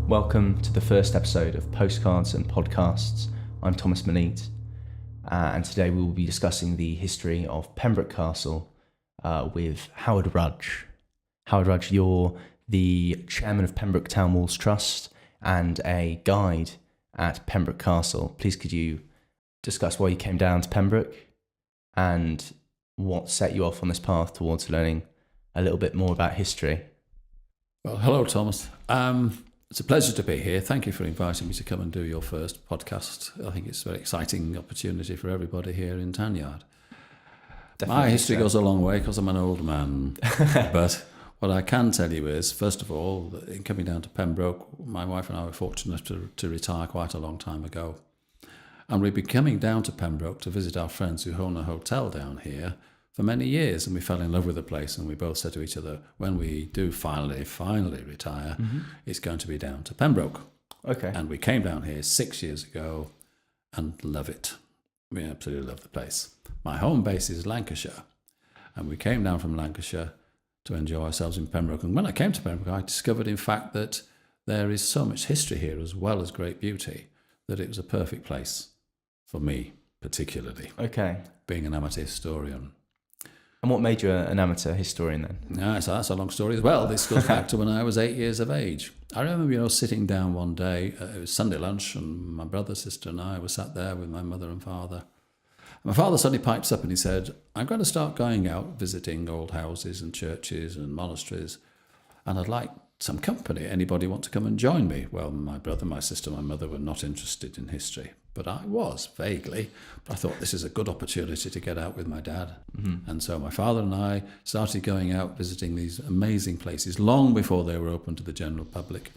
Welcome to the first episode of Postcards and Podcasts. I'm Thomas Mallitte, and today we will be discussing the history of Pembroke Castle with Howard Rudge. Howard Rudge, you're the chairman of Pembroke Town Walls Trust and a guide at Pembroke Castle. Please could you discuss why you came down to Pembroke and what set you off on this path towards learning a little bit more about history? Well, hello, Thomas. It's a pleasure to be here. Thank you for inviting me to come and do your first podcast. I think it's a very exciting opportunity for everybody here in Tanyard. Definitely My history so. goes a long way because I'm an old man. But what I can tell you is, first of all, that in coming down to Pembroke, my wife and I were fortunate to retire quite a long time ago. And we've been coming down to Pembroke to visit our friends who own a hotel down here for many years, and we fell in love with the place, and we both said to each other, when we do finally retire, it's going to be down to Pembroke. Okay. And we came down here 6 years ago and love it. We absolutely love the place. My home base is Lancashire, and we came down from Lancashire to enjoy ourselves in Pembroke. And when I came to Pembroke, I discovered, in fact, that there is so much history here as well as great beauty that it was a perfect place for me, particularly, Okay. being an amateur historian. And what made you an amateur historian then? Yeah, so that's a long story as well. This goes back to when I was 8 years of age. I remember, sitting down one day, it was Sunday lunch, and my brother, sister and I were sat there with my mother and father. My father suddenly pipes up and he said, I'm going to start going out visiting old houses and churches and monasteries, and I'd like some company. Anybody want to come and join me? Well, my brother, my sister, my mother were not interested in history, but I was, vaguely. But I thought this is a good opportunity to get out with my dad. Mm-hmm. And so my father and I started going out visiting these amazing places long before they were open to the general public.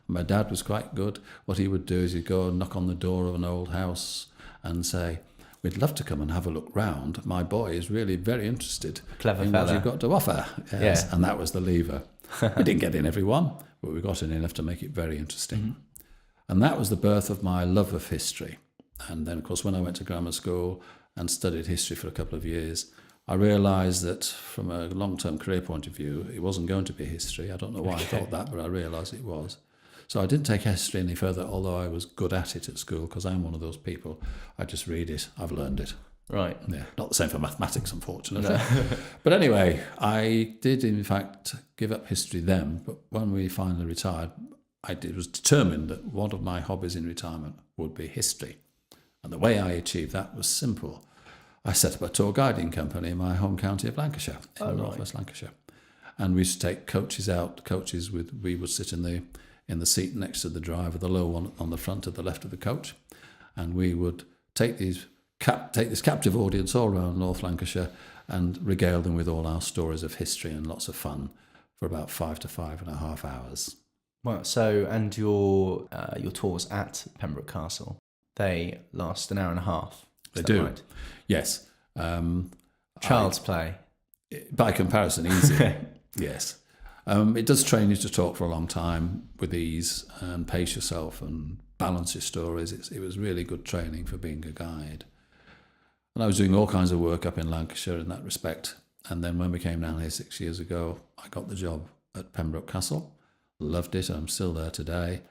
My dad was quite good. What he would do is he'd go and knock on the door of an old house and say, we'd love to come and have a look round. My boy is really very interested Clever in fella. what you've got to offer. Yes. Yeah. And that was the lever. We didn't get in everyone, but we got in enough to make it very interesting. Mm-hmm. And that was the birth of my love of history. And then, of course, when I went to grammar school and studied history for a couple of years, I realised that from a long-term career point of view, it wasn't going to be history. I don't know why I thought that, but I realised it was. So I didn't take history any further, although I was good at it at school, because I'm one of those people. I just read it. I've learned it. Right. Yeah, not the same for mathematics, unfortunately. No. But anyway, I did, in fact, give up history then. But when we finally retired, was determined that one of my hobbies in retirement would be history. And the way I achieved that was simple. I set up a tour guiding company in my home county of Lancashire, in northwest Lancashire. And we used to take coaches out, we would sit in the seat next to the driver, the low one on the front to the left of the coach. And we would take this captive audience all around North Lancashire and regale them with all our stories of history and lots of fun for about 5 to 5.5 hours. Well, so, and your tours at Pembroke Castle, they last an hour and a half. They do, right? Yes. Child's play. By comparison, easy. Yes. It does train you to talk for a long time with ease and pace yourself and balance your stories. It was really good training for being a guide. And I was doing all kinds of work up in Lancashire in that respect. And then when we came down here 6 years ago, I got the job at Pembroke Castle. Loved it. I'm still there today.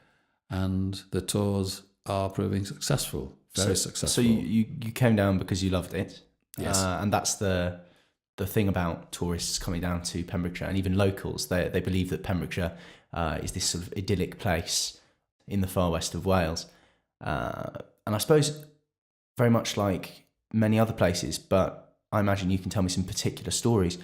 And the tours are proving successful. Very successful. So you came down because you loved it. Yes. And that's the thing about tourists coming down to Pembrokeshire, and even locals. They believe that Pembrokeshire is this sort of idyllic place in the far west of Wales. And I suppose very much like many other places, but I imagine you can tell me some particular stories.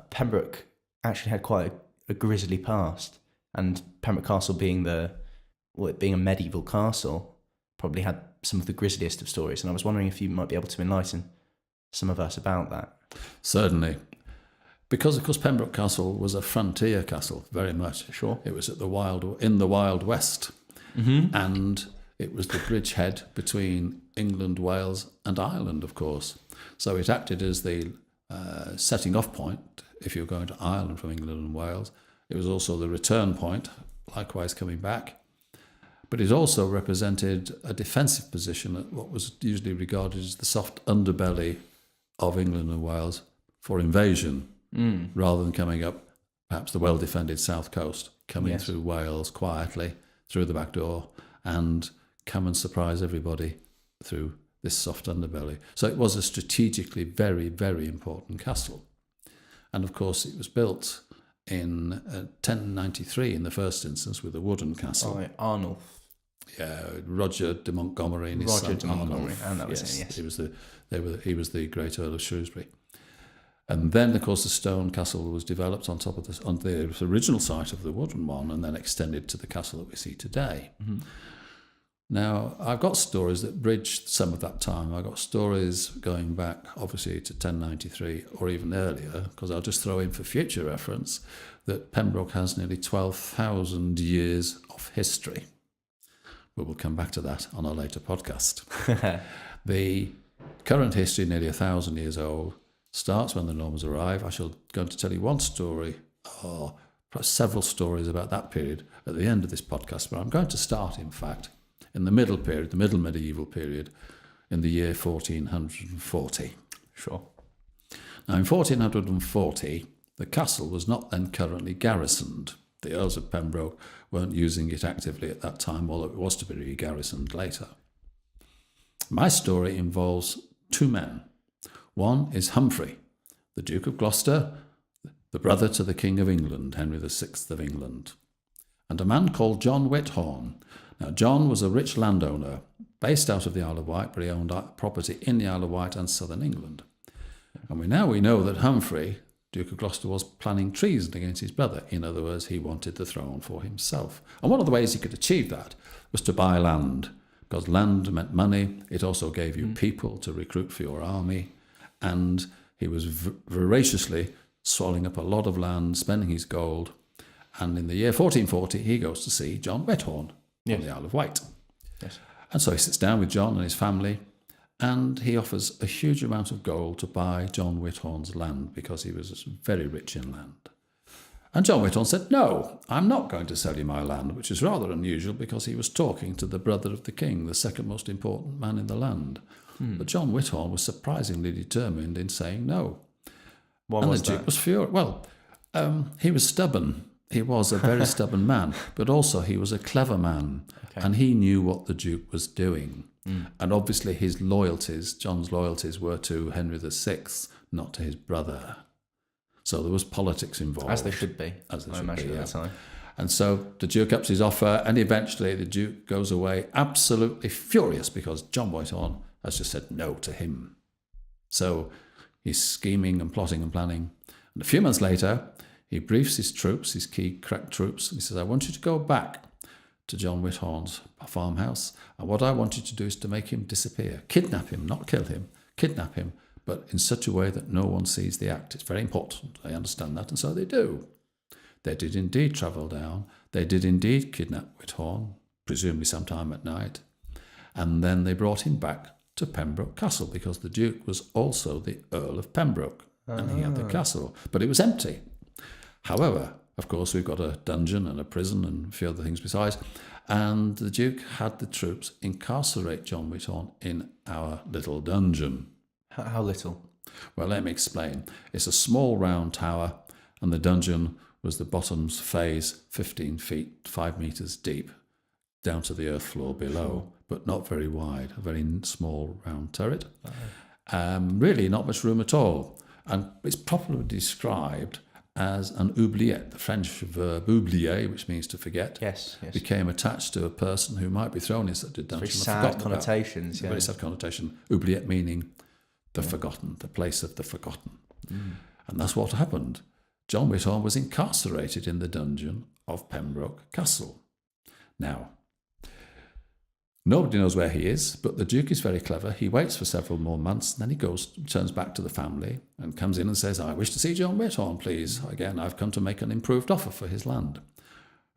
Pembroke actually had quite a grisly past, and Pembroke Castle being a medieval castle probably had some of the grisliest of stories. And I was wondering if you might be able to enlighten some of us about that. Certainly. Because, of course, Pembroke Castle was a frontier castle, very much. Sure. It was in the Wild West. Mm-hmm. And it was the bridgehead between England, Wales and Ireland, of course. So it acted as the setting off point if you're going to Ireland from England and Wales. It was also the return point, likewise coming back. But it also represented a defensive position at what was usually regarded as the soft underbelly of England and Wales for invasion, rather than coming up perhaps the well-defended south coast, coming through Wales quietly, through the back door and come and surprise everybody through this soft underbelly. So it was a strategically very, very important castle. And of course, it was built in 1093 in the first instance with a wooden castle. By Arnulf. Yeah, Roger de Montgomery and his son Arnulf. And that was it, yes. He was the great Earl of Shrewsbury. And then, of course, the stone castle was developed on top of this, on the original site of the wooden one, and then extended to the castle that we see today. Mm-hmm. Now, I've got stories that bridge some of that time. I've got stories going back, obviously, to 1093 or even earlier, because I'll just throw in for future reference that Pembroke has nearly 12,000 years of history. But we'll come back to that on a later podcast. The current history, nearly 1,000 years old, starts when the Normans arrive. I shall go to tell you one story, or perhaps several stories about that period at the end of this podcast, but I'm going to start, in fact, in the middle period, the middle medieval period, in the year 1440. Sure. Now, in 1440, the castle was not then currently garrisoned. The Earls of Pembroke weren't using it actively at that time, although it was to be re-garrisoned later. My story involves two men. One is Humphrey, the Duke of Gloucester, the brother to the King of England, Henry VI of England, and a man called John Whithorn. Now, John was a rich landowner based out of the Isle of Wight, but he owned property in the Isle of Wight and southern England. And we know that Humphrey, Duke of Gloucester, was planning treason against his brother. In other words, he wanted the throne for himself. And one of the ways he could achieve that was to buy land, because land meant money. It also gave you people to recruit for your army. And he was voraciously swallowing up a lot of land, spending his gold. And in the year 1440, he goes to see John Whithorn on the Isle of Wight. Yes. And so he sits down with John and his family, and he offers a huge amount of gold to buy John Whithorn's land because he was very rich in land. And John Whithorn said, "No, I'm not going to sell you my land," which is rather unusual because he was talking to the brother of the king, the second most important man in the land. But John Whithorn was surprisingly determined in saying no. Why and was the Duke that? was furious. Well, he was stubborn. He was a very stubborn man, but also he was a clever man, and he knew what the Duke was doing. And obviously his loyalties, John's loyalties, were to Henry VI, not to his brother. So there was politics involved. As they should be. As they I should imagine be, at the time. And so the Duke ups his offer, and eventually the Duke goes away absolutely furious because John Whithorn has just said no to him. So he's scheming and plotting and planning. And a few months later, he briefs his troops, his key crack troops, and he says, "I want you to go back to John Whithorn's farmhouse, and what I want you to do is to make him disappear. Kidnap him, not kill him, kidnap him, but in such a way that no one sees the act. It's very important. I understand that," and so they do. They did indeed travel down. They did indeed kidnap Whithorn, presumably sometime at night, and then they brought him back to Pembroke Castle because the Duke was also the Earl of Pembroke, and he had the castle, but it was empty. However, of course, we've got a dungeon and a prison and a few other things besides, and the Duke had the troops incarcerate John Whithorn in our little dungeon. How little? Well, let me explain. It's a small round tower, and the dungeon was the bottom's phase, 15 feet, 5 metres deep, down to the earth floor below, but not very wide, a very small round turret. Really not much room at all. And it's properly described as an oubliette. The French verb oublier, which means to forget, Yes. became attached to a person who might be thrown in such a dungeon. Very sad connotations. It's a very sad connotation. Oubliette meaning the forgotten, the place of the forgotten. And that's what happened. John Whithorn was incarcerated in the dungeon of Pembroke Castle. Now, nobody knows where he is, but the Duke is very clever. He waits for several more months, and then he turns back to the family and comes in and says, "I wish to see John Whithorn, please. Again, I've come to make an improved offer for his land."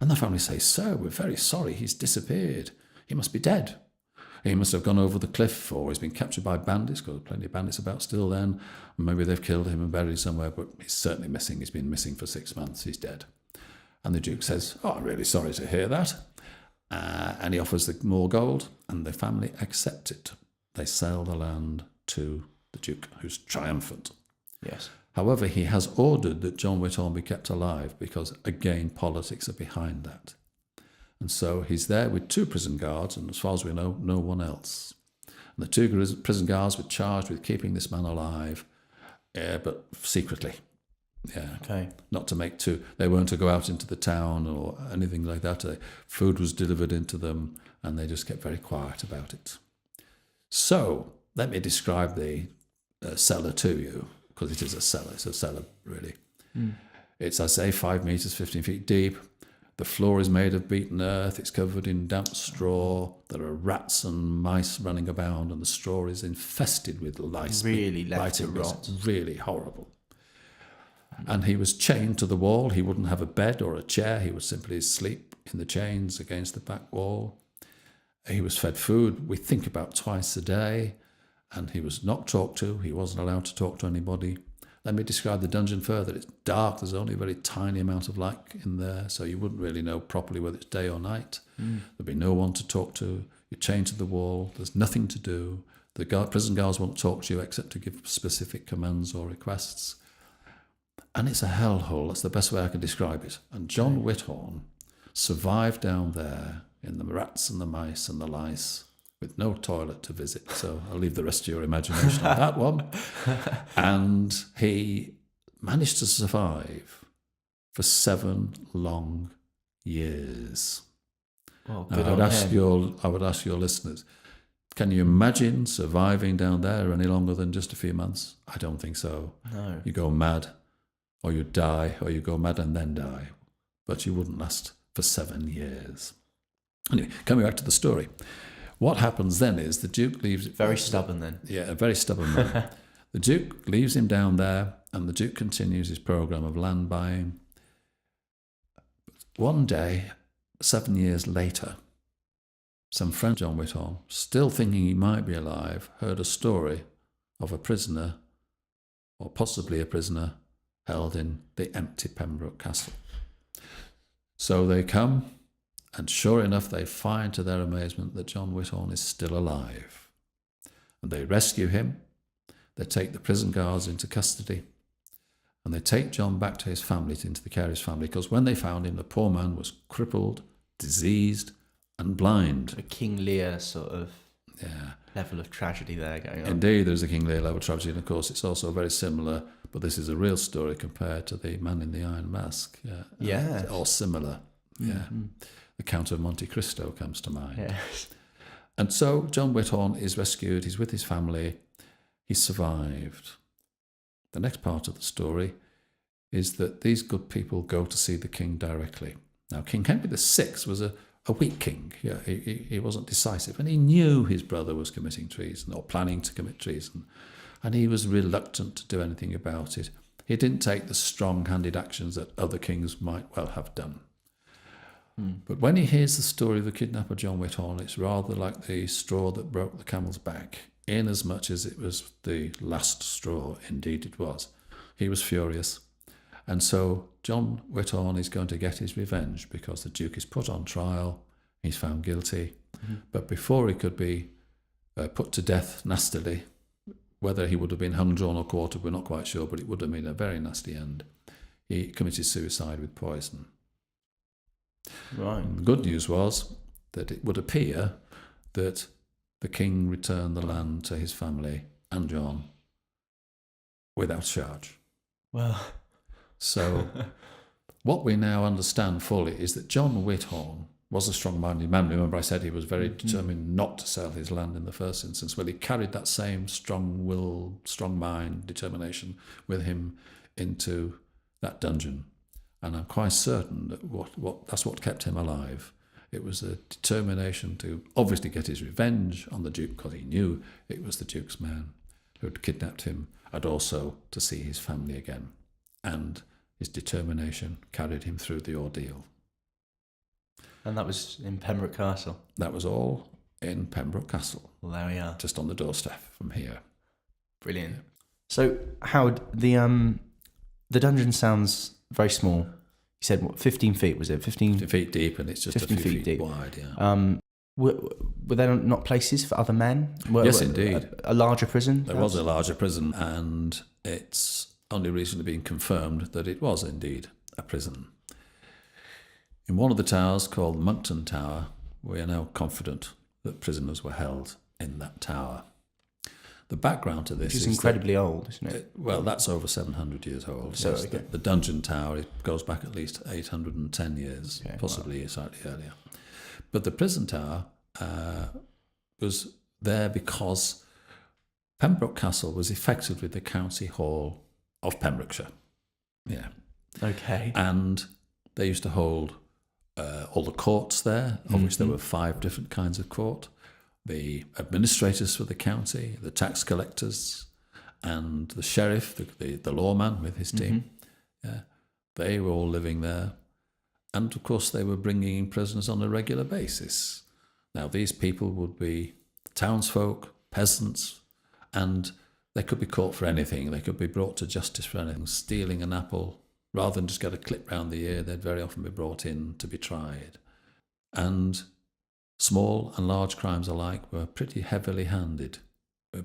And the family say, "Sir, we're very sorry. He's disappeared. He must be dead. He must have gone over the cliff, or he's been captured by bandits, because there are plenty of bandits about still then. Maybe they've killed him and buried him somewhere, but he's certainly missing. He's been missing for 6 months. He's dead." And the Duke says, "Oh, I'm really sorry to hear that." And he offers them more gold, and the family accept it. They sell the land to the Duke, who's triumphant. Yes. However, he has ordered that John Whithorn be kept alive because, again, politics are behind that. And so he's there with 2 prison guards, and as far as we know, no one else. And the 2 prison guards were charged with keeping this man alive, but secretly. Yeah. Okay. Not to make they weren't to go out into the town or anything like that. Food was delivered into them, and they just kept very quiet about it. So let me describe the cellar to you, because it is a cellar. It's a cellar, really. It's, I say, 5 meters, 15 feet deep. The floor is made of beaten earth. It's covered in damp straw. There are rats and mice running about, and the straw is infested with lice. Really left to rot. It's really horrible. And he was chained to the wall. He wouldn't have a bed or a chair. He would simply sleep in the chains against the back wall. He was fed food, we think, about twice a day, and he was not talked to. He wasn't allowed to talk to anybody. Let me describe the dungeon further. It's dark. There's only a very tiny amount of light in there, so you wouldn't really know properly whether it's day or night. There'd be no one to talk to. You're chained to the wall. There's nothing to do. The prison guards won't talk to you except to give specific commands or requests. And it's a hellhole. That's the best way I can describe it. And John Whithorn survived down there in the rats and the mice and the lice with no toilet to visit. So I'll leave the rest to your imagination on that one. And he managed to survive for 7 long years. Well, Now, good I on him. would ask your listeners, can you imagine surviving down there any longer than just a few months? I don't think so. No. You go mad, or you die, or you go mad and then die. But you wouldn't last for 7 years. Anyway, coming back to the story. What happens then is the Duke leaves... Very stubborn then. Yeah, a very stubborn man. The Duke leaves him down there, and the Duke continues his programme of land buying. One day, 7 years later, some friend, John Whithorn, still thinking he might be alive, heard a story of a prisoner, or possibly a prisoner, held in the empty Pembroke Castle. So they come, and sure enough, they find to their amazement that John Whithorn is still alive. And they rescue him, they take the prison guards into custody, and they take John back to his family, into the care of his family, because when they found him, the poor man was crippled, diseased, and blind. A King Lear sort of Yeah. level of tragedy there going on. Indeed, there's a King Lear level tragedy, and of course it's also very similar, but this is a real story compared to the Man in the Iron Mask. Yeah. Yes. Or similar. Yeah. Mhm. The Count of Monte Cristo comes to mind. Yes. And so John Whithorn is rescued. He's with his family. He survived. The next part of the story is that these good people go to see the king directly. Now, King Henry VI was a weak king. Yeah, he wasn't decisive, and he knew his brother was committing treason or planning to commit treason, and he was reluctant to do anything about it. He didn't take the strong-handed actions that other kings might well have done. But when he hears the story of the kidnapper John Whithorn, it's rather like the straw that broke the camel's back, inasmuch as it was the last straw. Indeed it was. He was furious. And so John Whithorn is going to get his revenge because the Duke is put on trial. He's found guilty. But before he could be put to death nastily, whether he would have been hung, drawn or quartered, we're not quite sure, but it would have been a very nasty end. He committed suicide with poison. Right. And the good news was that it would appear that the king returned the land to his family and John without charge. Well, So what we now understand fully is that John Whithorn was a strong-minded man. Remember I said he was very determined not to sell his land in the first instance. Well, he carried that same strong will, strong mind, determination with him into that dungeon. And I'm quite certain that that's what kept him alive. It was a determination to obviously get his revenge on the Duke, because he knew it was the Duke's man who had kidnapped him, and also to see his family again. And his determination carried him through the ordeal. and that was in Pembroke Castle. That was all in Pembroke Castle, Well, there we are. just on the doorstep from here. Brilliant. So, Howard, the dungeon sounds very small. You said, what, 15 feet, was it? 15 feet deep, and it's just a 15 few feet feet deep. wide. Yeah. Were there not places for other men? Yes, indeed. A larger prison? There was a larger prison, and it's only recently been confirmed that it was indeed a prison. In one of the towers, called Monkton Tower, we are now confident that prisoners were held in that tower. The background to this Which is incredibly old, isn't it? Well, that's over 700 years old. So, yes. okay. The dungeon tower, it goes back at least 810 years, Okay, possibly slightly earlier. But the prison tower was there because Pembroke Castle was effectively the county hall of Pembrokeshire. Yeah. Okay. And they used to hold all the courts there, of which there were 5 different kinds of court. The administrators for the county, the tax collectors, and the sheriff, the lawman with his team. Yeah, they were all living there. And, of course, they were bringing in prisoners on a regular basis. Now, these people would be townsfolk, peasants, and they could be caught for anything. They could be brought to justice for anything. Stealing an apple, rather than just get a clip round the ear, they'd very often be brought in to be tried. And small and large crimes alike were pretty heavily handed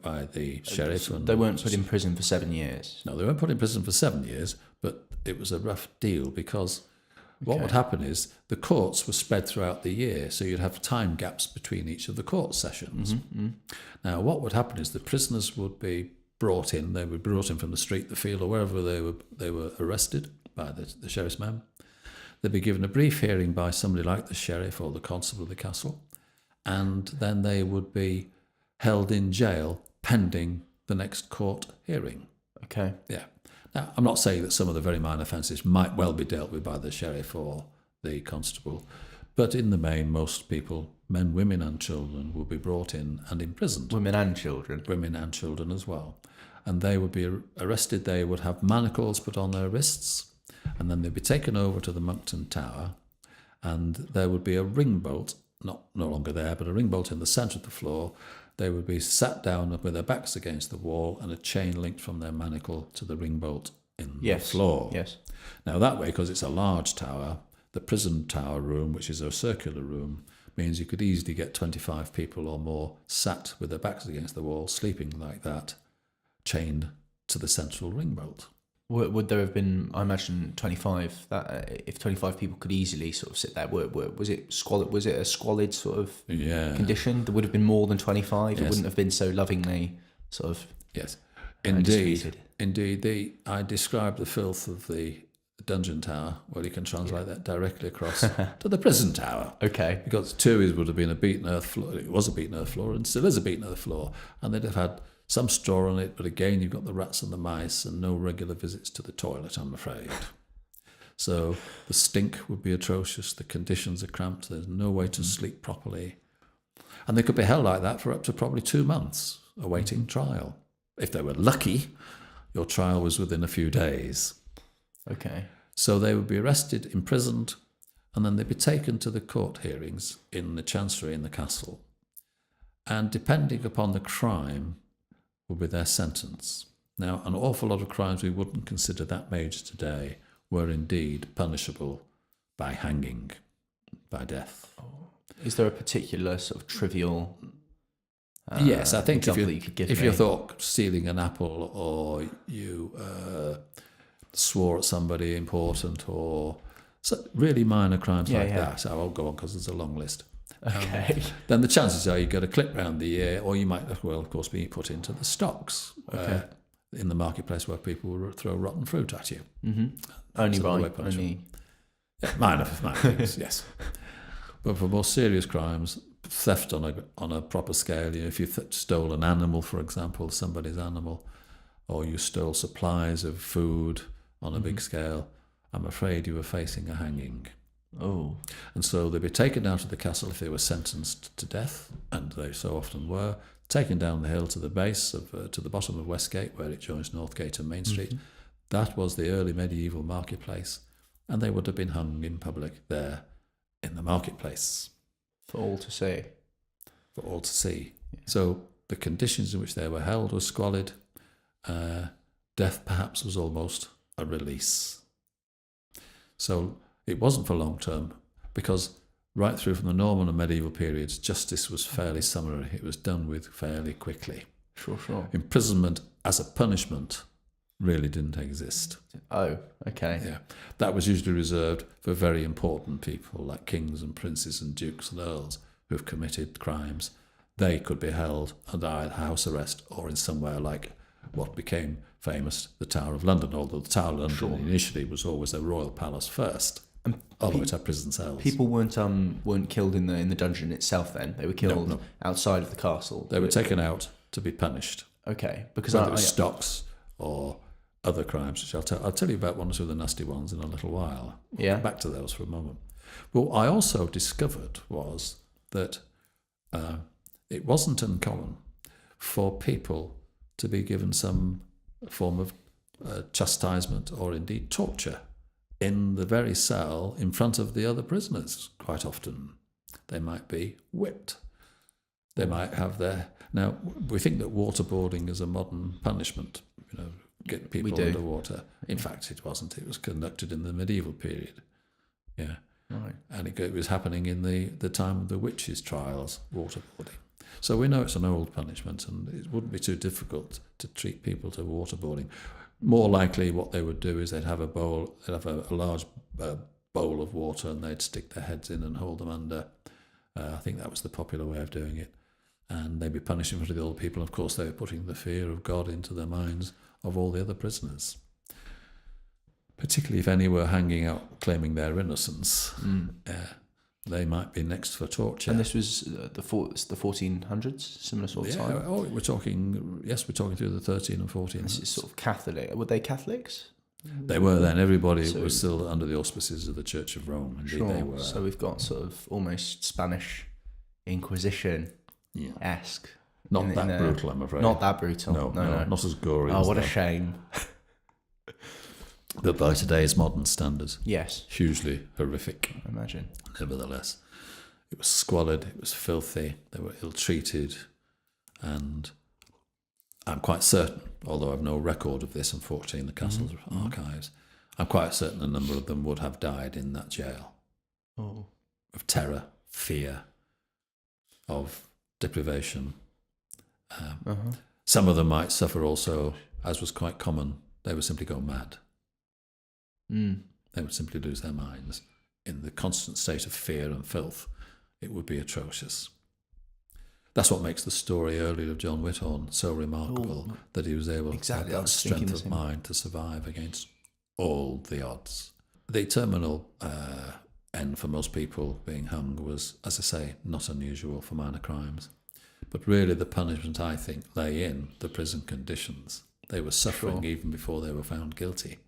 by the sheriff. They weren't put in prison for 7 years. No, they weren't put in prison for 7 years, but it was a rough deal because what would happen is the courts were spread throughout the year, so you'd have time gaps between each of the court sessions. Now, what would happen is the prisoners would be brought in. They were brought in from the street, the field, or wherever they were arrested by the sheriff's man. They'd be given a brief hearing by somebody like the sheriff or the constable of the castle, and then they would be held in jail pending the next court hearing. Okay. Yeah. Now, I'm not saying that some of the very minor offences might well be dealt with by the sheriff or the constable, but in the main, most people, men, women and children, would be brought in and imprisoned. Women and children. Women and children as well. And they would be arrested. They would have manacles put on their wrists, and then they'd be taken over to the Monkton Tower, and there would be a ring bolt, no longer there, but a ring bolt in the centre of the floor. They would be sat down with their backs against the wall and a chain linked from their manacle to the ring bolt in the floor. Yes. Now, that way, because it's a large tower, the prison tower room, which is a circular room, means you could easily get 25 people or more sat with their backs against the wall, sleeping like that, chained to the central ring bolt. Would there have been, I imagine, 25? That if 25 people could easily sort of sit there, was it squalid? Was it a squalid sort of condition? There would have been more than 25. Yes. It wouldn't have been so lovingly sort of. Yes, indeed. I described the filth of the dungeon tower. Well, you can translate that directly across to the prison tower. Okay. Because two would have been a beaten earth floor. It was a beaten earth floor, and still is a beaten earth floor, and they'd have had some straw on it, but again, you've got the rats and the mice and no regular visits to the toilet, I'm afraid. So the stink would be atrocious, the conditions are cramped, there's no way to sleep properly. And they could be held like that for up to probably 2 months, awaiting trial. If they were lucky, your trial was within a few days. Okay. So they would be arrested, imprisoned, and then they'd be taken to the court hearings in the chancery in the castle. And depending upon the crime, would be their sentence. Now, an awful lot of crimes we wouldn't consider that major today were indeed punishable by hanging, by death. Is there a particular sort of trivial yes, I think if you thought stealing an apple, or you swore at somebody important, or really minor crimes that, I won't go on because there's a long list. Okay. Then the chances are you get a clip round the ear, or you might, well, of course, be put into the stocks in the marketplace where people will throw rotten fruit at you. Only minor things, yes. But for more serious crimes, theft on a proper scale, if you stole an animal, for example, somebody's animal, or you stole supplies of food on a big scale, I'm afraid you were facing a hanging. Oh. And so they'd be taken down to the castle if they were sentenced to death, and they so often were, taken down the hill to the base to the bottom of Westgate, where it joins Northgate and Main Street. That was the early medieval marketplace, and they would have been hung in public there in the marketplace. For all to see. For all to see. Yeah. So the conditions in which they were held were squalid. Death perhaps was almost a release. So it wasn't for long term, because right through from the Norman and medieval periods, justice was fairly summary. It was done with fairly quickly. Sure. Imprisonment as a punishment really didn't exist. Oh, okay. Yeah, that was usually reserved for very important people like kings and princes and dukes and earls who've committed crimes. They could be held under either house arrest or in somewhere like what became famous, the Tower of London, although the Tower of London initially was always a royal palace first, although it had prison cells. People weren't killed in the dungeon itself then? They were killed outside of the castle? They were taken out to be punished. Okay. Because whether it was stocks or other crimes, which I'll tell you about one or two of the nasty ones in a little while. We'll come back to those for a moment. But what I also discovered was that it wasn't uncommon for people to be given some form of chastisement or indeed torture in the very cell in front of the other prisoners. Quite often they might be whipped. They might have their... Now, we think that waterboarding is a modern punishment, get people underwater. In fact, it wasn't. It was conducted in the medieval period. Yeah. Right. And it was happening in the time of the witches' trials, waterboarding. So we know it's an old punishment, and it wouldn't be too difficult to treat people to waterboarding. More likely what they would do is they'd have a large bowl of water, and they'd stick their heads in and hold them under. I think that was the popular way of doing it. And they'd be punished in front of the old people. Of course, they were putting the fear of God into the minds of all the other prisoners, particularly if any were hanging out claiming their innocence. They might be next for torture. And this was the 1400s, similar sort of time? Oh, we're talking through the 13 and 1400s. This is sort of Catholic. Were they Catholics? They were then. Everybody was still under the auspices of the Church of Rome. Indeed, they were. So we've got sort of almost Spanish Inquisition-esque. Not that brutal, I'm afraid. Not that brutal. No. Not as gory. Oh, what a shame. But by today's modern standards, yes, hugely horrific. I imagine. Nevertheless, it was squalid, it was filthy, they were ill-treated, and I'm quite certain, although I've no record of this, unfortunately, in the castle's archives, I'm quite certain a number of them would have died in that jail. Oh. Of terror, fear, of deprivation. Some of them might suffer also, as was quite common, they would simply go mad. They would simply lose their minds. In the constant state of fear and filth, it would be atrocious. That's what makes the story earlier of John Whithorn so remarkable, that he was able to have that strength of mind to survive against all the odds. The terminal end for most people being hung was, as I say, not unusual for minor crimes. But really the punishment, I think, lay in the prison conditions. They were suffering even before they were found guilty,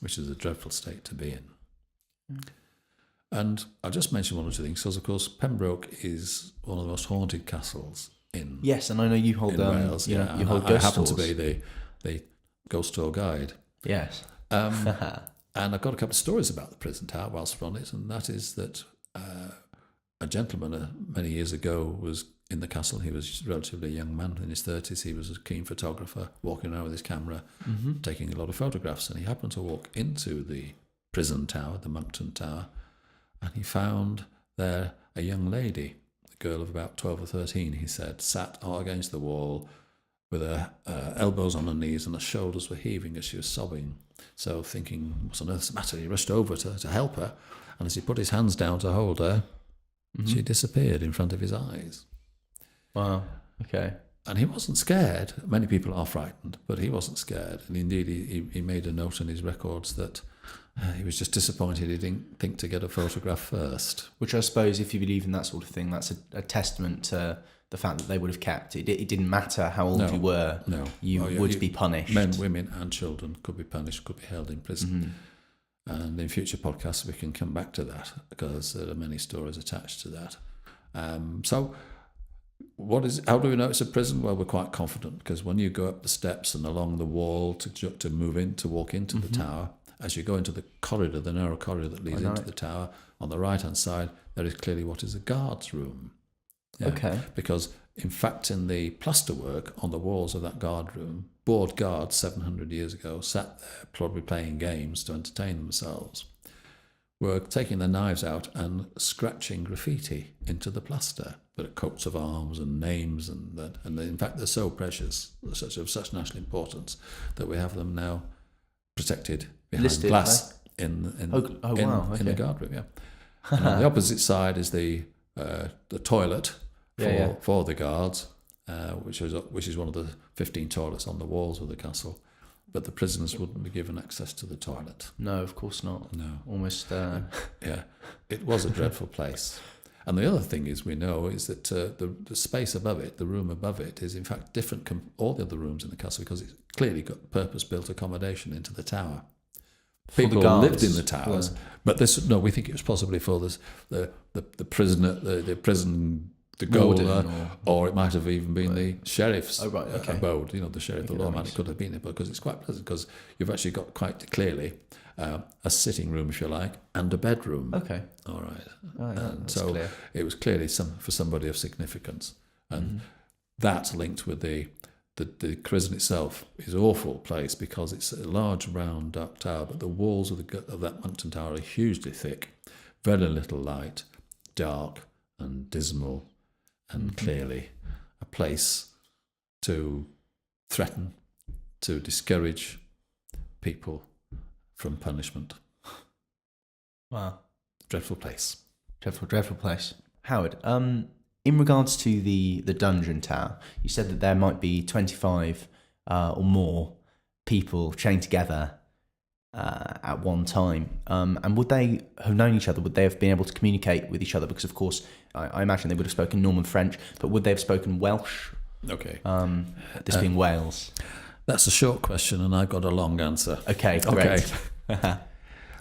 which is a dreadful state to be in. And I'll just mention one or two things, because, of course, Pembroke is one of the most haunted castles in Yes, and I know you hold Wales. you hold I ghost happen tours. to be the ghost tour guide. Yes. And I've got a couple of stories about the prison tower whilst we're on it, and that is that a gentleman many years ago was in the castle. He was a relatively young man in his 30s. He was a keen photographer, walking around with his camera, taking a lot of photographs, and he happened to walk into the prison tower, the Monkton Tower, and he found there a young lady, a girl of about 12 or 13, he said, sat against the wall with her elbows on her knees, and her shoulders were heaving as she was sobbing. So thinking, what on earth's the matter? He rushed over to help her, and as he put his hands down to hold her, she disappeared in front of his eyes. Wow, okay. And he wasn't scared. Many people are frightened, but he wasn't scared. And indeed, he made a note in his records that he was just disappointed he didn't think to get a photograph first. Which I suppose, if you believe in that sort of thing, that's a testament to the fact that they would have kept. It didn't matter how old you were. No. You would be punished. Men, women and children could be punished, could be held in prison. And in future podcasts we can come back to that, because there are many stories attached to that. So how do we know it's a prison? Well, we're quite confident, because when you go up the steps and along the wall to walk into the tower, as you go into the corridor, the narrow corridor that leads into the tower, on the right-hand side, there is clearly what is a guard's room. Yeah. Okay. Because, in fact, in the plasterwork on the walls of that guard room, bored guards 700 years ago sat there, probably playing games to entertain themselves. were taking their knives out and scratching graffiti into the plaster, but coats of arms and names, and in fact they're so precious, of such national importance, that we have them now protected behind Listed, glass in the guard room. Yeah, and on the opposite side is the toilet for the guards, which is one of the 15 toilets on the walls of the castle. But the prisoners wouldn't be given access to the toilet. No, of course not. No. Almost... Yeah, it was a dreadful place. And the other thing we know is that the space above it, the room above it, is in fact different from all the other rooms in the castle, because it's clearly got purpose-built accommodation into the tower. People lived in the towers, but we think it was possibly for the prisoner, the prison... the gaoler, or it might have even been the sheriff's abode, the sheriff, the lawman. It could have been it, because it's quite pleasant, because you've actually got quite clearly a sitting room, if you like, and a bedroom. Okay. All right. And so clear. It was clearly for somebody of significance. And that linked with the prison itself is an awful place, because it's a large round dark tower, but the walls of that mountain tower are hugely thick, very little light, dark and dismal, and clearly a place to threaten, to discourage people from punishment. Wow. Dreadful place. Dreadful place. Howard, in regards to the dungeon tower, you said that there might be 25 or more people chained together at one time. And would they have known each other? Would they have been able to communicate with each other? Because, of course, I imagine they would have spoken Norman French, but would they have spoken Welsh? Okay. This being Wales. That's a short question, and I've got a long answer. Okay, great. Okay.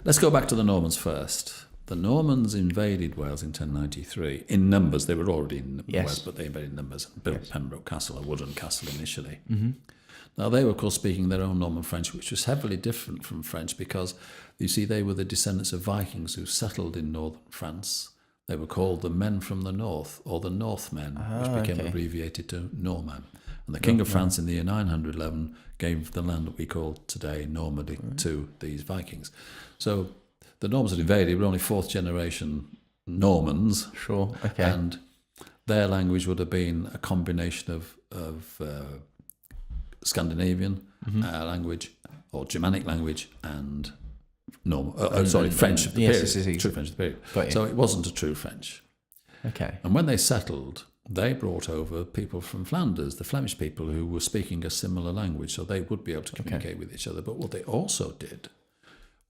Let's go back to the Normans first. The Normans invaded Wales in 1093. In numbers, they were already in Wales, but they invaded numbers and built Pembroke Castle, a wooden castle initially. Mm-hmm. Now, they were, of course, speaking their own Norman French, which was heavily different from French, because, you see, they were the descendants of Vikings who settled in northern France. They were called the Men from the North, or the Northmen, which became abbreviated to Norman. And the King of France in the year 911 gave the land that we call today Normandy to these Vikings. So the Normans had invaded, were only fourth generation Normans. Sure, okay. And their language would have been a combination of Scandinavian language, or Germanic language, and French of the period. True French of the period. So it wasn't a true French. Okay. And when they settled, they brought over people from Flanders, the Flemish people, who were speaking a similar language, so they would be able to communicate with each other. But what they also did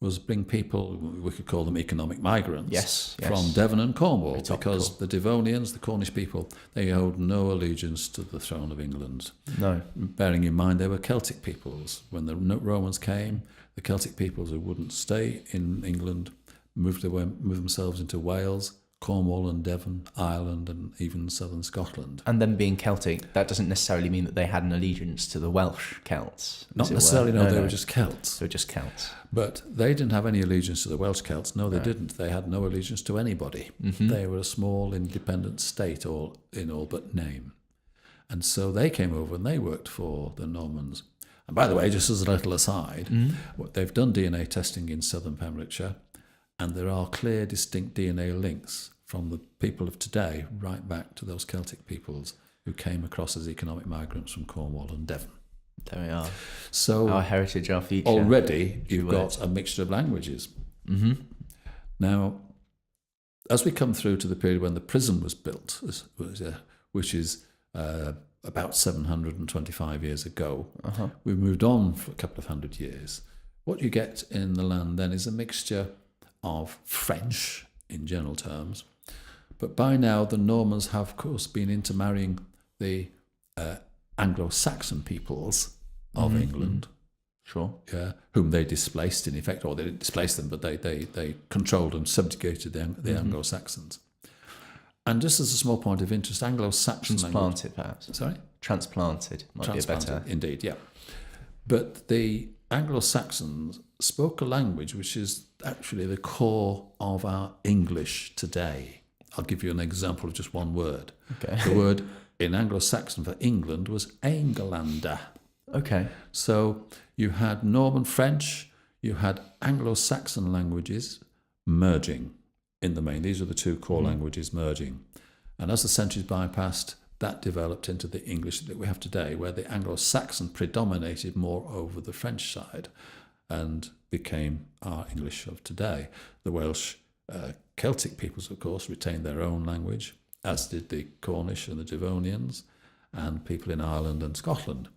was bring people, we could call them economic migrants, from Devon and Cornwall, because the Devonians, the Cornish people, they owed no allegiance to the throne of England. No. Bearing in mind they were Celtic peoples. When the Romans came, the Celtic peoples who wouldn't stay in England moved themselves into Wales, Cornwall and Devon, Ireland, and even southern Scotland. And them being Celtic, that doesn't necessarily mean that they had an allegiance to the Welsh Celts. Not necessarily, no, they were just Celts. They were just Celts. But they didn't have any allegiance to the Welsh Celts. No, they didn't. They had no allegiance to anybody. Mm-hmm. They were a small independent state, in all but name. And so they came over and they worked for the Normans. And by the way, just as a little aside, they've done DNA testing in southern Pembrokeshire, and there are clear, distinct DNA links from the people of today right back to those Celtic peoples who came across as economic migrants from Cornwall and Devon. There we are. So our heritage, our future. Already, you've got a mixture of languages. Mm-hmm. Now, as we come through to the period when the prison was built, which is about 725 years ago, we've moved on for a couple of hundred years. What you get in the land then is a mixture of French in general terms, but by now the Normans have, of course, been intermarrying the Anglo-Saxon peoples of England, whom they displaced in effect, or they didn't displace them, but they controlled and subjugated the Anglo-Saxons. And just as a small point of interest, Anglo-Saxon transplanted, perhaps. Sorry, transplanted might be a better. Indeed, yeah. But the Anglo-Saxons spoke a language which is actually the core of our English today. I'll give you an example of just one word. Okay. The word in Anglo-Saxon for England was Englander. Okay. So you had Norman French, you had Anglo-Saxon languages merging in the main. These are the two core languages merging. And as the centuries bypassed, that developed into the English that we have today, where the Anglo-Saxon predominated more over the French side and became our English of today. The Welsh Celtic peoples, of course, retained their own language, as did the Cornish and the Devonians, and people in Ireland and Scotland.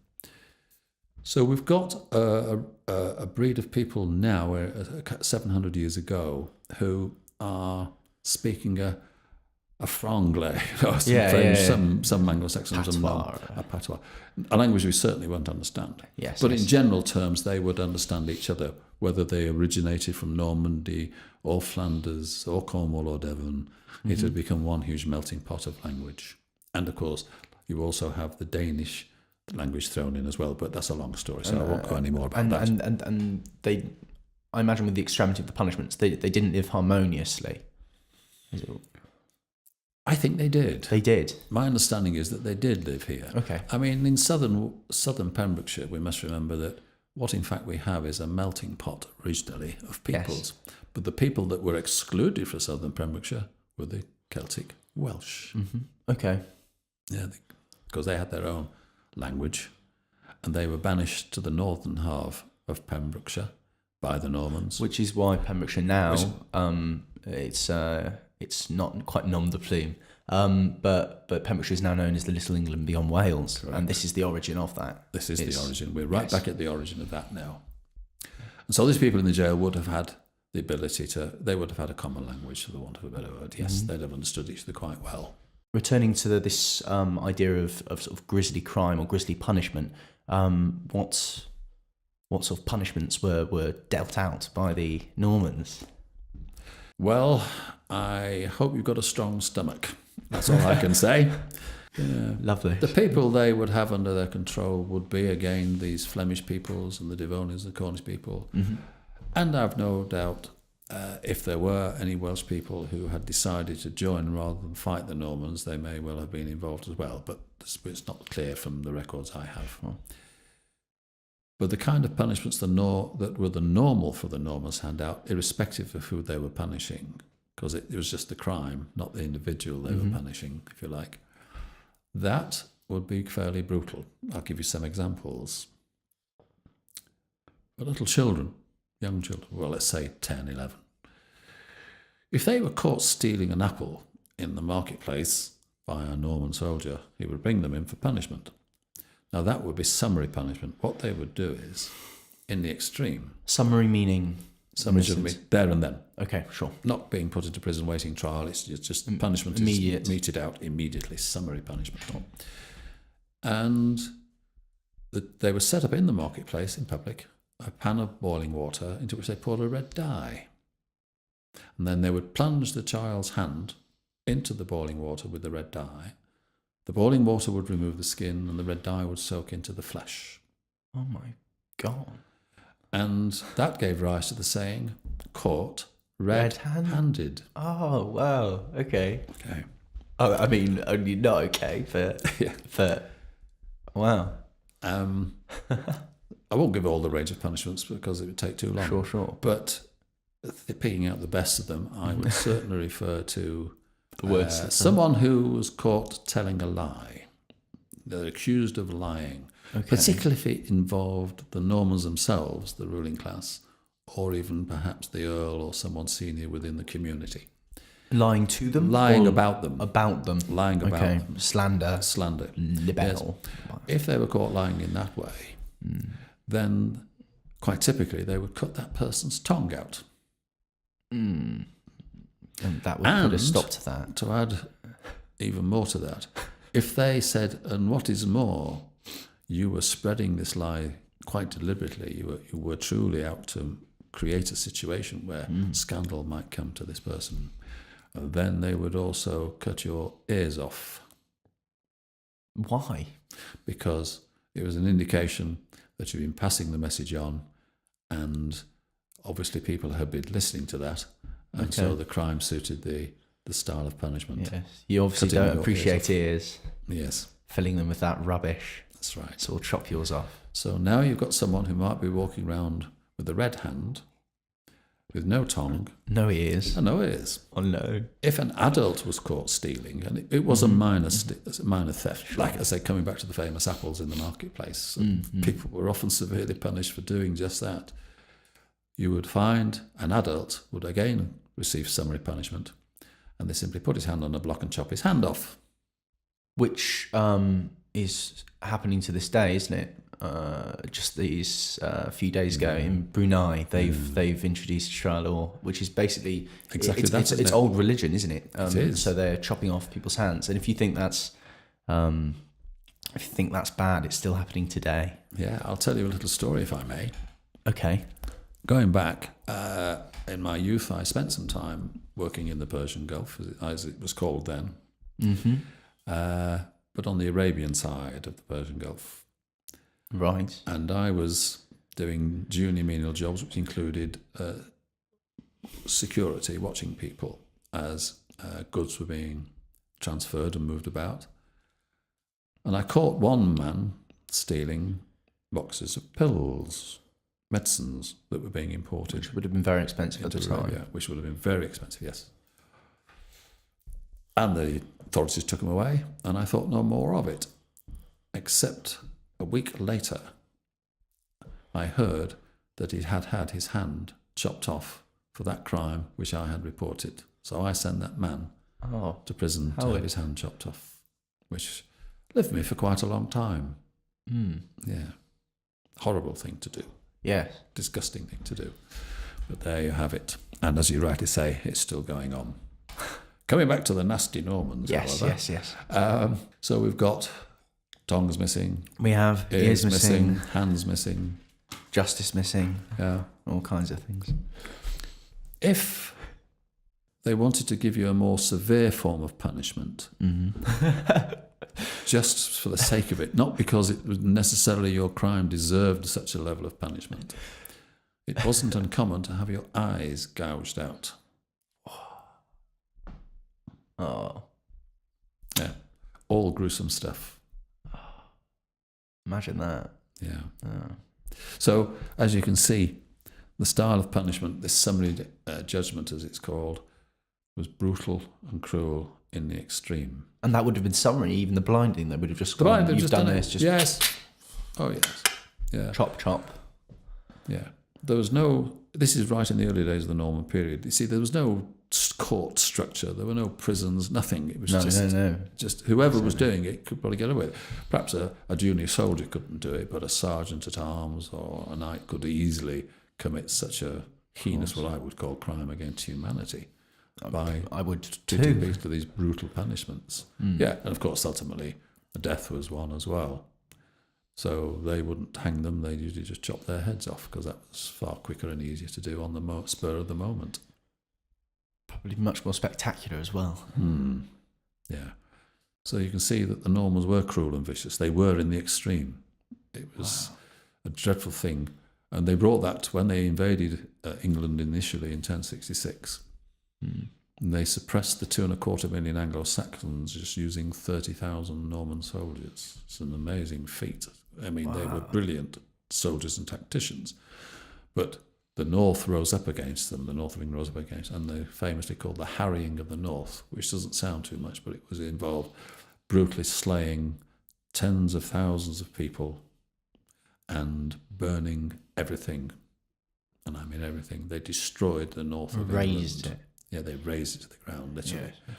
So we've got a breed of people now, 700 years ago, who are speaking a franglais, some Anglo-Saxons, a patois, a language we certainly won't understand. Yes, but in general terms, they would understand each other, whether they originated from Normandy or Flanders or Cornwall or Devon. It had become one huge melting pot of language. And of course, you also have the Danish language thrown in as well, but that's a long story, so I won't go any more about that. And they, I imagine with the extremity of the punishments, they didn't live harmoniously. I think they did. They did. My understanding is that they did live here. Okay. I mean, in southern Pembrokeshire, we must remember that what in fact we have is a melting pot originally of peoples. Yes. But the people that were excluded from southern Pembrokeshire were the Celtic Welsh. Mm-hmm. Okay. Yeah, because they had their own language, and they were banished to the northern half of Pembrokeshire by the Normans. Which is why Pembrokeshire now, it's not quite nom de plume, but Pembrokeshire is now known as the Little England beyond Wales. Correct. And this is the origin of that. This is the origin. We're right back at the origin of that now. And so these people in the jail would have had the ability they would have had a common language, for the want of a better word. Yes, they'd have understood each other quite well. Returning to this idea of sort of grisly crime or grisly punishment, what sort of punishments were dealt out by the Normans? Well, I hope you've got a strong stomach. That's all I can say. Yeah. Lovely. The people they would have under their control would be, again, these Flemish peoples and the Devonians, the Cornish people. Mm-hmm. And I've no doubt if there were any Welsh people who had decided to join rather than fight the Normans, they may well have been involved as well, but it's not clear from the records I have. Oh. But the kind of punishments that were the normal for the Normans hand out, irrespective of who they were punishing, because it was just the crime, not the individual they were punishing, if you like, that would be fairly brutal. I'll give you some examples. For little children, young children, well, let's say 10, 11. If they were caught stealing an apple in the marketplace by a Norman soldier, he would bring them in for punishment. Now, that would be summary punishment. What they would do is, in the extreme... Summary meaning? Summary should be there and then. Okay, sure. Not being put into prison waiting trial. It's just punishment immediate. Is meted out immediately. Summary punishment. And they were set up in the marketplace, in public, a pan of boiling water into which they poured a red dye. And then they would plunge the child's hand into the boiling water with the red dye. The boiling water would remove the skin and the red dye would soak into the flesh. Oh my God. And that gave rise to the saying, caught red-handed. Oh, wow. Okay. Okay. Oh, I mean, only not okay for wow. I won't give all the range of punishments because it would take too long. Sure. But picking out the best of them, I would certainly refer to the worst. Someone who was caught telling a lie. They're accused of lying, particularly if it involved the Normans themselves, the ruling class, or even perhaps the Earl or someone senior within the community. Lying to them? Lying about them. About them. Lying about them. Slander. Libel. Yes. If they were caught lying in that way, then quite typically they would cut that person's tongue out. And that would put a stop to that. To add even more to that, if they said, and what is more, you were spreading this lie quite deliberately, you were truly out to create a situation where scandal might come to this person, then they would also cut your ears off. Why? Because it was an indication that you've been passing the message on, and obviously people had been listening to that, and so the crime suited the style of punishment. Yes. You obviously don't appreciate ears. Yes. Filling them with that rubbish. That's right. So we'll chop yours off. So now you've got someone who might be walking around with a red hand, with no tongue No ears. and no ears. Oh no. If an adult was caught stealing, and it was a minor theft, like I say, coming back to the famous apples in the marketplace, people were often severely punished for doing just that. You would find an adult would again receive summary punishment, and they simply put his hand on a block and chop his hand off. Which is happening to this day, isn't it? Just these few days ago in Brunei, they've introduced Sharia law, which is basically Exactly it's old religion, isn't it? It is. So they're chopping off people's hands, and if you think that's bad, it's still happening today. Yeah, I'll tell you a little story if I may. Okay. Going back, in my youth, I spent some time working in the Persian Gulf, as it was called then, but on the Arabian side of the Persian Gulf. Right. And I was doing junior menial jobs, which included security, watching people as goods were being transferred and moved about. And I caught one man stealing boxes of pills, medicines that were being imported. Which would have been very expensive at the time. Arabia, which would have been very expensive, yes. And the authorities took him away, and I thought no more of it. Except a week later, I heard that he had had his hand chopped off for that crime which I had reported. So I sent that man to prison to have his hand chopped off, which lived with me for quite a long time. Yeah. Horrible thing to do. Yes. Disgusting thing to do. But there you have it. And as you rightly say, it's still going on. Coming back to the nasty Normans, however. Yes. So we've got tongues missing. We have ears missing, hands missing. justice missing, Yeah. all kinds of things. If they wanted to give you a more severe form of punishment, just for the sake of it, not because it was necessarily your crime deserved such a level of punishment, it wasn't uncommon to have your eyes gouged out. Oh, Yeah. All gruesome stuff. imagine that. Yeah. Oh. So, as you can see, the style of punishment, this summary judgment, as it's called, was brutal and cruel in the extreme. And that would have been summary, even the blinding. They would have just The gone, blind have you've just done done this, it. just Yes. Oh, yes. Yeah. chop, chop. Yeah. There was no, this is right in the early days of the Norman period. You see, there was no court structure. There were no prisons, nothing. It was just whoever was doing it could probably get away with it. Perhaps a junior soldier couldn't do it, but a sergeant at arms or a knight could easily commit such a heinous, what I would call crime against humanity by I would putting too. these to these brutal punishments. Yeah, and of course, ultimately, death was one as well. So they wouldn't hang them, they'd usually just chop their heads off because that was far quicker and easier to do on the spur of the moment. Probably much more spectacular as well. Yeah. So you can see that the Normans were cruel and vicious. They were in the extreme. It was a dreadful thing. And they brought that when they invaded England initially in 1066. And they suppressed the 2.25 million Anglo-Saxons just using 30,000 Norman soldiers. It's an amazing feat. I mean, they were brilliant soldiers and tacticians. But the North rose up against them, the North of England rose up against them, and they famously called the harrying of the North, which doesn't sound too much, but it involved brutally slaying tens of thousands of people and burning everything. And I mean everything. They destroyed the North of Razed England. it. Yeah, they razed it to the ground, literally. Yes.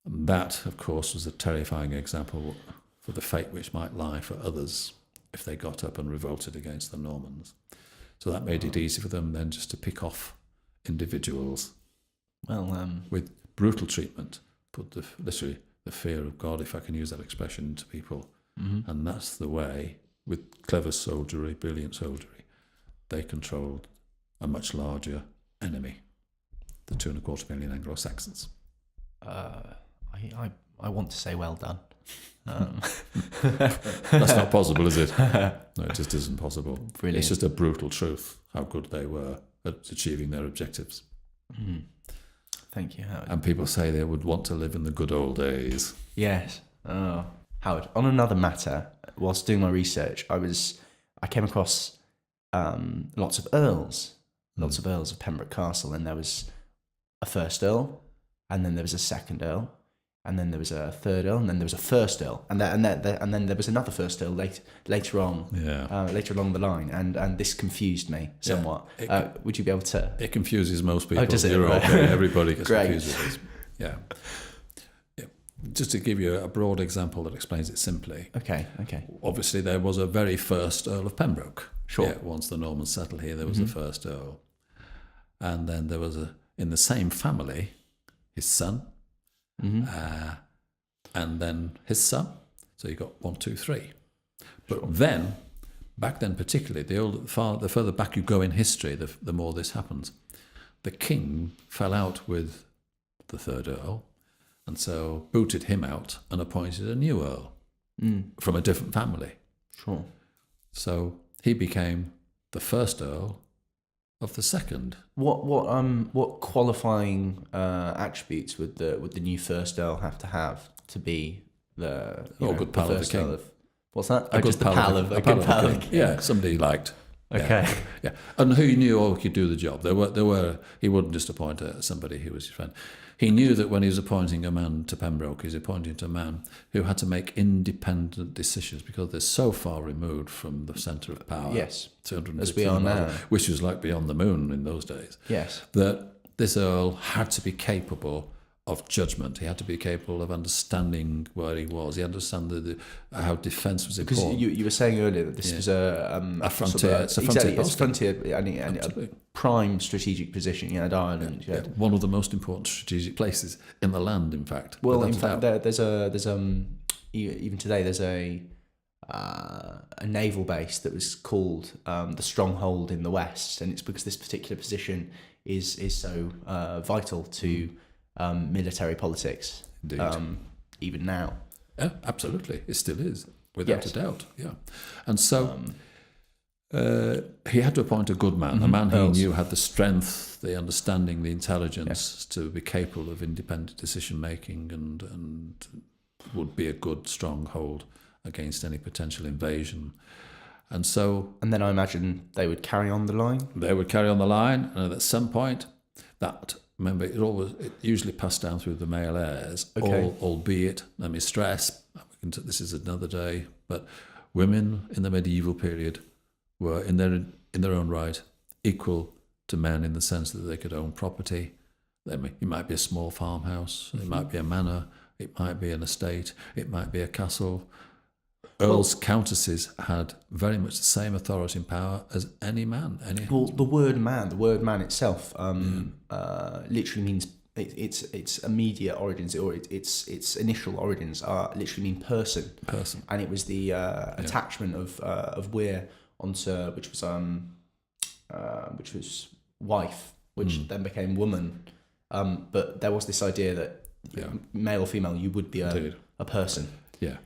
And that, of course, was a terrifying example for the fate which might lie for others if they got up and revolted against the Normans. So that made it easy for them then just to pick off individuals Well, with brutal treatment, put literally the fear of God, if I can use that expression, into people. And that's the way, with clever soldiery, brilliant soldiery, they controlled a much larger enemy, the 2.25 million Anglo-Saxons. I want to say well done. That's not possible, is it? No, it just isn't possible. Brilliant. It's just a brutal truth how good they were at achieving their objectives. Thank you, Howard. And people say they would want to live in the good old days. Yes. Oh, Howard. On another matter, whilst doing my research, I came across lots of earls lots of Earls of Pembroke Castle, and there was a First Earl, and then there was a Second Earl, and then there was a Third Earl, and then there was a First Earl, and then there was another First Earl later on, later along the line, and this confused me somewhat. Would you be able to? It confuses most people. Oh, does it? You're Right. okay. Everybody gets Great. confused with this. Yeah. Just to give you a broad example that explains it simply. Okay. Obviously, there was a very first Earl of Pembroke. Sure. Yeah, once the Normans settled here, there was a first Earl. And then there was in the same family, his son, and then his son. So you got 1, 2, 3. But then, back then particularly, the further back you go in history, the more this happens. The king fell out with the third Earl, and so booted him out and appointed a new Earl from a different family. Sure. So he became the first Earl of the second. What qualifying attributes would the new First Earl have to be the good pal of the first king? Earl of, what's that? A good pal of the king. Yeah, somebody he liked. Okay. Yeah, and who he knew could do the job. There were. He wouldn't just appoint somebody who was his friend. He knew that when he was appointing a man to Pembroke, he was appointing a man who had to make independent decisions because they're so far removed from the centre of power. Yes, 250 as we are now, which was like beyond the moon in those days. Yes, that this Earl had to be capable of judgment. He had to be capable of understanding where he was. He understood how defence was important. Because you were saying earlier that this was a frontier. It's a frontier. It's a frontier and a prime strategic position. You had Ireland. Yeah, one of the most important strategic places in the land. In fact. Well, in fact, there's even today there's a naval base that was called the Stronghold in the West, and it's because this particular position is so vital to military politics. Indeed. Even now. Yeah, absolutely. It still is, without a doubt. Yeah. And so he had to appoint a good man, a man he knew had the strength, the understanding, the intelligence to be capable of independent decision-making and would be a good stronghold against any potential invasion. And so... And then I imagine they would carry on the line? They would carry on the line, and at some point, remember, it usually passed down through the male heirs, albeit, let me stress, this is another day, but women in the medieval period were, in their own right, equal to men in the sense that they could own property. It might be a small farmhouse, it might be a manor, it might be an estate, it might be a castle. Earls, countesses had very much the same authority and power as any man. Well, the word man itself literally means its immediate origins or its initial origins are literally mean person. Person, and it was the attachment of weir onto which was wife, which then became woman. But there was this idea that male or female, you would be a person. Yeah.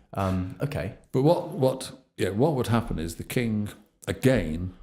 Okay. But what would happen is the king again,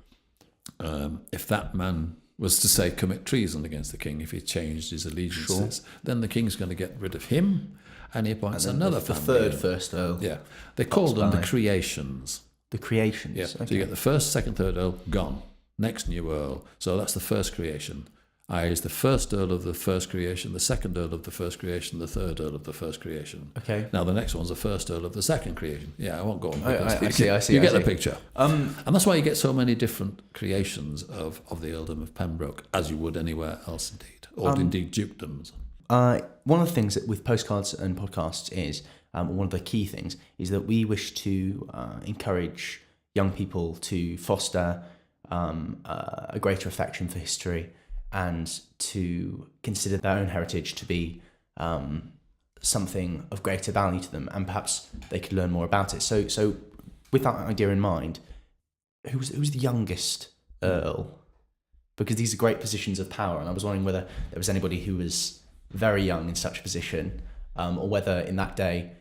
if that man was to say commit treason against the king, if he changed his allegiances, then the king's going to get rid of him, and he appoints another the family. First Earl. Yeah, they called them the creations. The creations. Yeah. Okay. So you get the first, second, third Earl gone. Next new Earl. So that's the first creation. Is the first Earl of the first creation, the second Earl of the first creation, the third Earl of the first creation. Okay. Now the next one's the first Earl of the second creation. Yeah, I won't go on. I see. You get the picture. And that's why you get so many different creations of the earldom of Pembroke, as you would anywhere else indeed, or indeed dukedoms. One of the things that with postcards and podcasts is, one of the key things, is that we wish to encourage young people to foster a greater affection for history and to consider their own heritage to be something of greater value to them, and perhaps they could learn more about it. So with that idea in mind, who was the youngest Earl? Because these are great positions of power, and I was wondering whether there was anybody who was very young in such a position, or whether in that day,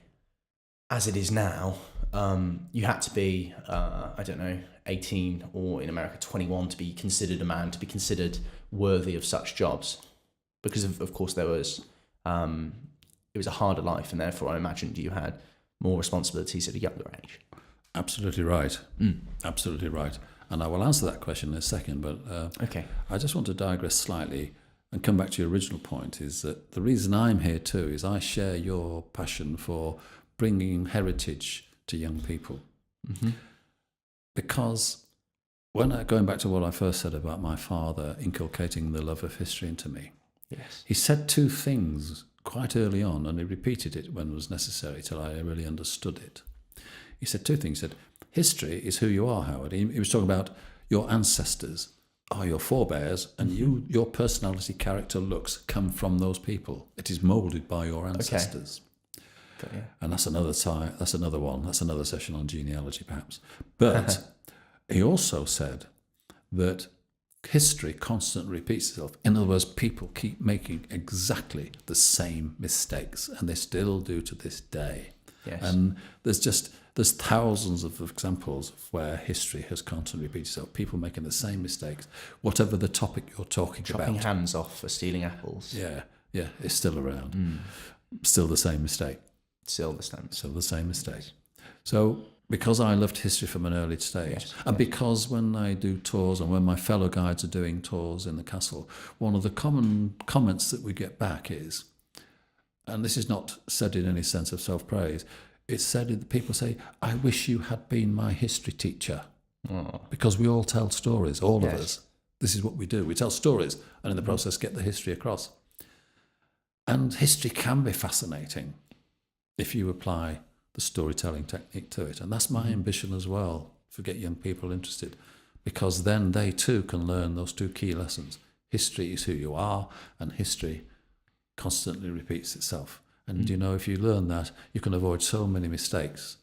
as it is now, you had to be, 18, or in America 21 to be considered a man, to be considered worthy of such jobs, because of course there was it was a harder life, and therefore I imagined you had more responsibilities at a younger age. Absolutely right. Absolutely right. And I will answer that question in a second, but Okay. I just want to digress slightly and come back to your original point, is that the reason I'm here too is I share your passion for bringing heritage to young people. Mm-hmm. Because going back to what I first said about my father inculcating the love of history into me, Yes. he said two things quite early on, and he repeated it when it was necessary till I really understood it. He said two things. He said, history is who you are, Howard. He was talking about your ancestors are your forebears, and your personality, character, looks come from those people. It is moulded by your ancestors. Okay. Yeah. And that's another time. That's another one. That's another session on genealogy, perhaps. But he also said that history constantly repeats itself. In other words, people keep making exactly the same mistakes, and they still do to this day. Yes. And there's thousands of examples of where history has constantly repeated itself. People making the same mistakes, whatever the topic you're talking Chopping about. hands off for stealing apples. Yeah, it's still around. Still the same mistake. Still the same. Still the same mistake. So because I loved history from an early stage, and because when I do tours and when my fellow guides are doing tours in the castle, one of the common comments that we get back is, and this is not said in any sense of self-praise, it's said that people say, I wish you had been my history teacher. Oh. Because we all tell stories, all of us. This is what we do. We tell stories and in the process get the history across. And history can be fascinating if you apply the storytelling technique to it. And that's my ambition as well, to get young people interested, because then they too can learn those two key lessons. History is who you are, and history constantly repeats itself. And you know, if you learn that, you can avoid so many mistakes,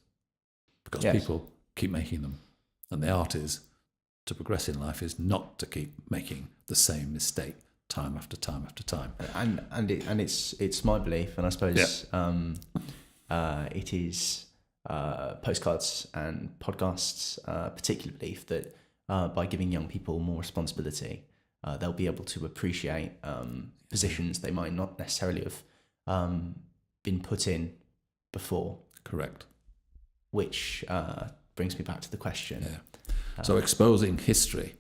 because people keep making them. And the art is, to progress in life, is not to keep making the same mistake time after time after time. And it's my belief, and I suppose it is postcards and podcasts, particular belief that by giving young people more responsibility, they'll be able to appreciate positions they might not necessarily have been put in before. Correct. Which brings me back to the question. Yeah. So exposing history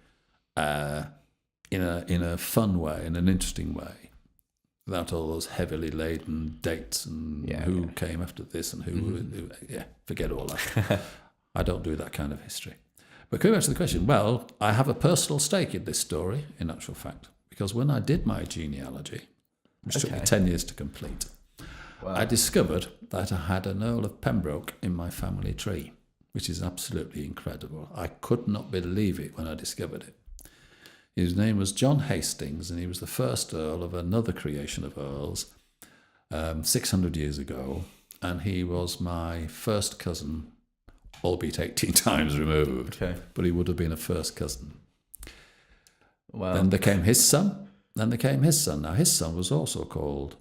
in a fun way, in an interesting way, without all those heavily laden dates and who came after this and who forget all that. I don't do that kind of history. But coming back to the question, well, I have a personal stake in this story, in actual fact, because when I did my genealogy, which took me 10 years to complete, I discovered that I had an Earl of Pembroke in my family tree, which is absolutely incredible. I could not believe it when I discovered it. His name was John Hastings, and he was the first Earl of another creation of Earls 600 years ago, and he was my first cousin, albeit 18 times removed, but he would have been a first cousin. Well, Then there came his son. Now, his son was also called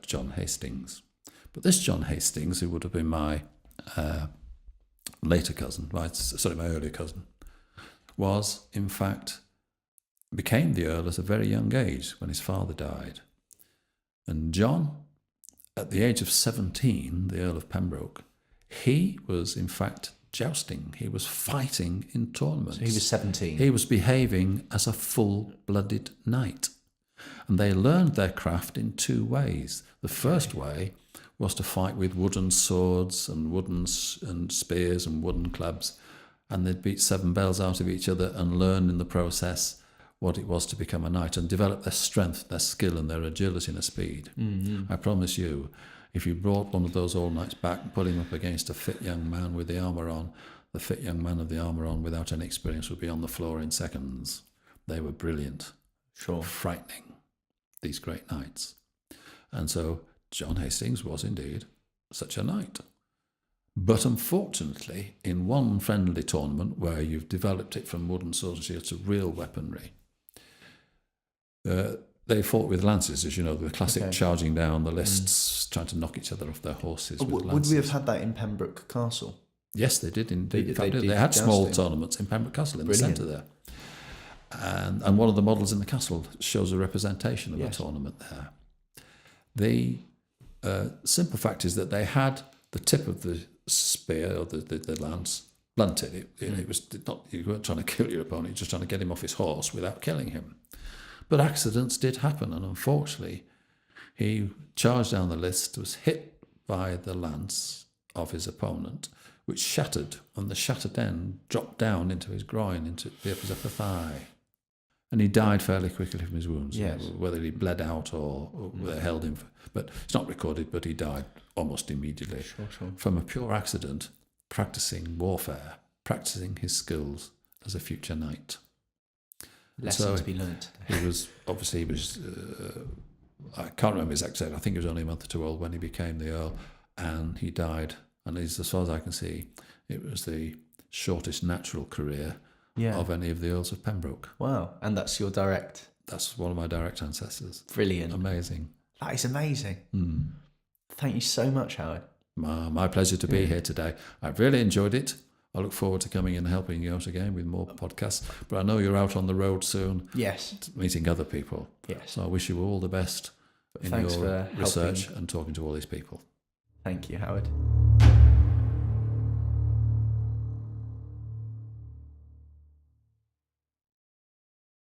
John Hastings. But this John Hastings, who would have been my later cousin, my earlier cousin, was, in fact, became the Earl at a very young age when his father died. And John, at the age of 17, the Earl of Pembroke, he was, in fact, jousting. He was fighting in tournaments. So he was 17. He was behaving as a full-blooded knight. And they learned their craft in two ways. The first way was to fight with wooden swords and wooden and spears and wooden clubs, and they'd beat 7 bells out of each other and learn in the process what it was to become a knight and develop their strength, their skill and their agility and their speed. I promise you, if you brought one of those old knights back and put him up against a fit young man with the armour on, the fit young man with the armour on without any experience would be on the floor in seconds. They were brilliant. Sure. Frightening, these great knights. And so John Hastings was indeed such a knight. But unfortunately, in one friendly tournament where you've developed it from wooden swords and shields to real weaponry, they fought with lances, as you know, the classic charging down the lists, trying to knock each other off their horses with lances. Would we have had that in Pembroke Castle? Yes, they did indeed. They had small jousting. tournaments in Pembroke Castle in the centre there. And one of the models in the castle shows a representation of a tournament there. The simple fact is that they had the tip of the spear or the lance blunt it was not, you weren't trying to kill your opponent, you were just trying to get him off his horse without killing him. But accidents did happen, and unfortunately, he charged down the list, was hit by the lance of his opponent, which shattered, and the shattered end dropped down into his groin, into his upper thigh. And he died fairly quickly from his wounds. Yes. Whether he bled out or they held him. But it's not recorded, but he died almost immediately Sure. from a pure accident, practicing warfare, practicing his skills as a future knight. Lesson to be learnt. He was, I can't remember his exact age. I think he was only a month or two old when he became the Earl, and he died. And as far as I can see, it was the shortest natural career of any of the Earls of Pembroke. Wow. And that's your direct? That's one of my direct ancestors. Brilliant. Amazing. That is amazing. Thank you so much, Howard. My pleasure to be here today. I've really enjoyed it. I look forward to coming and helping you out again with more podcasts. But I know you're out on the road soon. Yes. Meeting other people. Yes. So I wish you all the best in Thanks your for research and talking to all these people. Thank you, Howard.